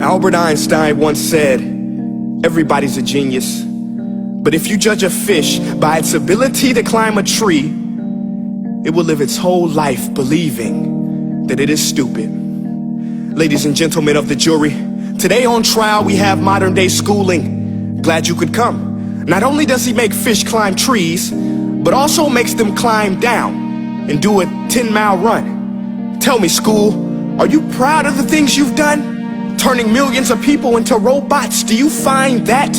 Albert Einstein once said, everybody's a genius, but if you judge a fish by its ability to climb a tree, it will live its whole life believing that it is stupid. Ladies and gentlemen of the jury, today on trial we have modern day schooling. Glad you could come. Not only does he make fish climb trees, but also makes them climb down and do a 10-mile run. Tell me, school, are you proud of the things you've done? Turning millions of people into robots, do you find that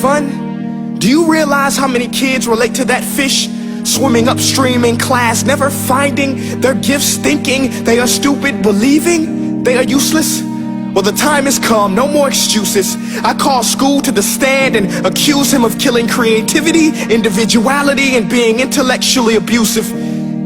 fun? Do you realize how many kids relate to that fish? Swimming upstream in class, never finding their gifts, thinking they are stupid, believing they are useless? Well, the time has come, no more excuses. I call school to the stand and accuse him of killing creativity, individuality, and being intellectually abusive.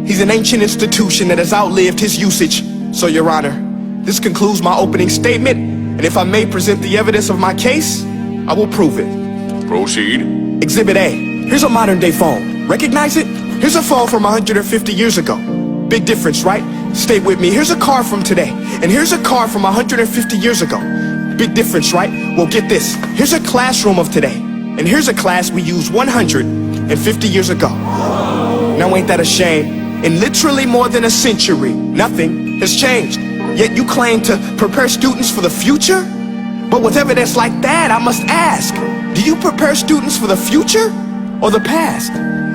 He's an ancient institution that has outlived his usage. So, Your Honor, this concludes my opening statement, and if I may present the evidence of my case, I will prove it. Proceed. Exhibit A. Here's a modern day phone. Recognize it? Here's a phone from 150 years ago. Big difference, right? Stay with me. Here's a car from today, and here's a car from 150 years ago. Big difference, right? Well, get this. Here's a classroom of today, and here's a class we used 150 years ago. Now ain't that a shame? In literally more than a century, nothing has changed. Yet you claim to prepare students for the future? But with evidence like that, I must ask, do you prepare students for the future or the past?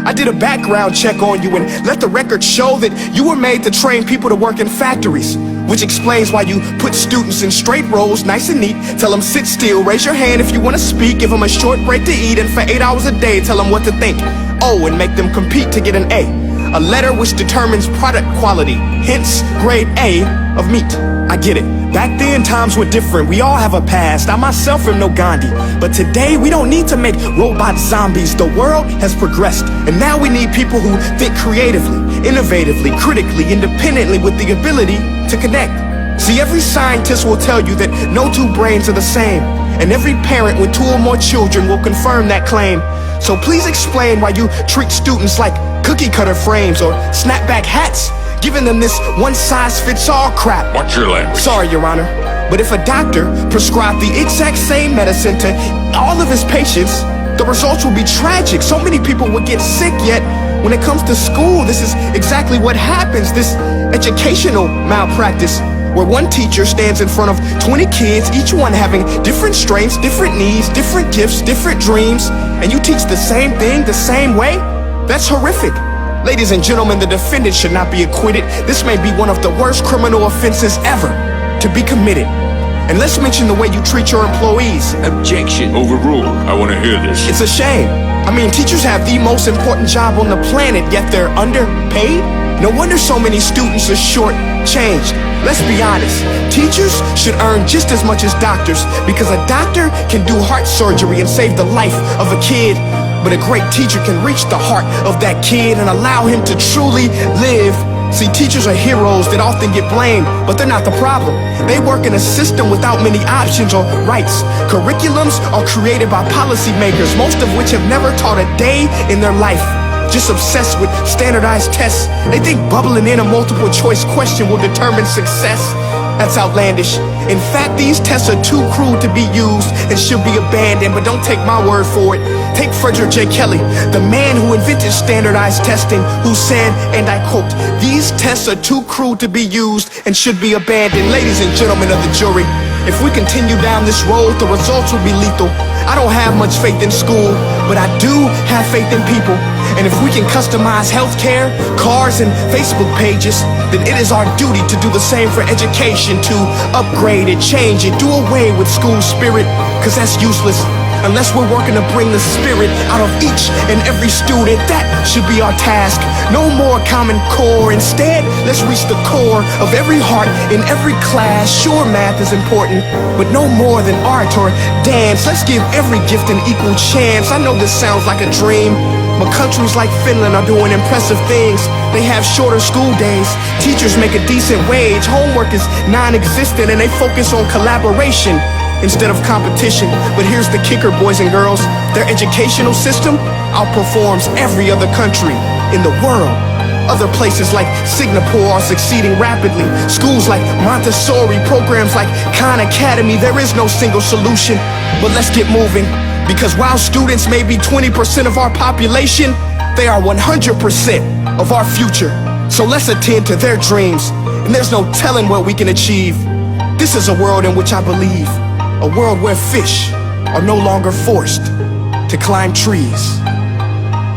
I did a background check on you and let the record show that you were made to train people to work in factories, which explains why you put students in straight rows, nice and neat, tell them sit still, raise your hand if you want to speak, give them a short break to eat, and for 8 hours a day tell them what to think. Oh, and make them compete to get an A letter which determines product quality, hence grade A of meat. I get it. Back then, times were different. We all have a past. I myself am no Gandhi. But today, we don't need to make robot zombies. The world has progressed. And now we need people who think creatively, innovatively, critically, independently, with the ability to connect. See, every scientist will tell you that no two brains are the same. And every parent with 2 or more children will confirm that claim. So please explain why you treat students like cookie cutter frames or snapback hats, giving them this one-size-fits-all crap. Watch your language. Sorry, Your Honor, but if a doctor prescribed the exact same medicine to all of his patients, the results would be tragic. So many people would get sick, yet when it comes to school, this is exactly what happens. This educational malpractice, where one teacher stands in front of 20 kids, each one having different strengths, different needs, different gifts, different dreams, and you teach the same thing the same way? That's horrific. Ladies and gentlemen, the defendant should not be acquitted. This may be one of the worst criminal offenses ever to be committed. And let's mention the way you treat your employees. Objection. Overruled. I want to hear this. It's a shame. I mean, teachers have the most important job on the planet, yet they're underpaid? No wonder so many students are short-changed. Let's be honest, teachers should earn just as much as doctors, because a doctor can do heart surgery and save the life of a kid, but a great teacher can reach the heart of that kid and allow him to truly live. See, teachers are heroes that often get blamed, but they're not the problem. They work in a system without many options or rights. Curriculums are created by policymakers, most of which have never taught a day in their life. Just obsessed with standardized tests. They think bubbling in a multiple choice question will determine success. That's outlandish. In fact, these tests are too crude to be used and should be abandoned, but don't take my word for it. Take Frederick J. Kelly, the man who invented standardized testing, who said, and I quote, "These tests are too crude to be used and should be abandoned." Ladies and gentlemen of the jury, if we continue down this road, the results will be lethal. I don't have much faith in school, but I do have faith in people. And if we can customize healthcare, cars, and Facebook pages, then it is our duty to do the same for education, to upgrade it, change it, do away with school spirit, because that's useless. Unless we're working to bring the spirit out of each and every student, that should be our task. No more Common Core. Instead, let's reach the core of every heart in every class. Sure, math is important, but no more than art or dance. Let's give every gift an equal chance. I know this sounds like a dream, but countries like Finland are doing impressive things. They have shorter school days, teachers make a decent wage, homework is non-existent, and they focus on collaboration instead of competition. But here's the kicker, boys and girls. Their educational system outperforms every other country in the world. Other places like Singapore are succeeding rapidly. Schools like Montessori, programs like Khan Academy, there is no single solution. But let's get moving, because while students may be 20% of our population, they are 100% of our future. So let's attend to their dreams, and there's no telling what we can achieve. This is a world in which I believe, a world where fish are no longer forced to climb trees.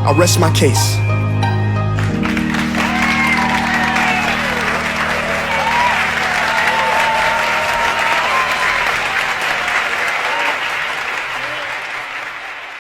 I'll rest my case.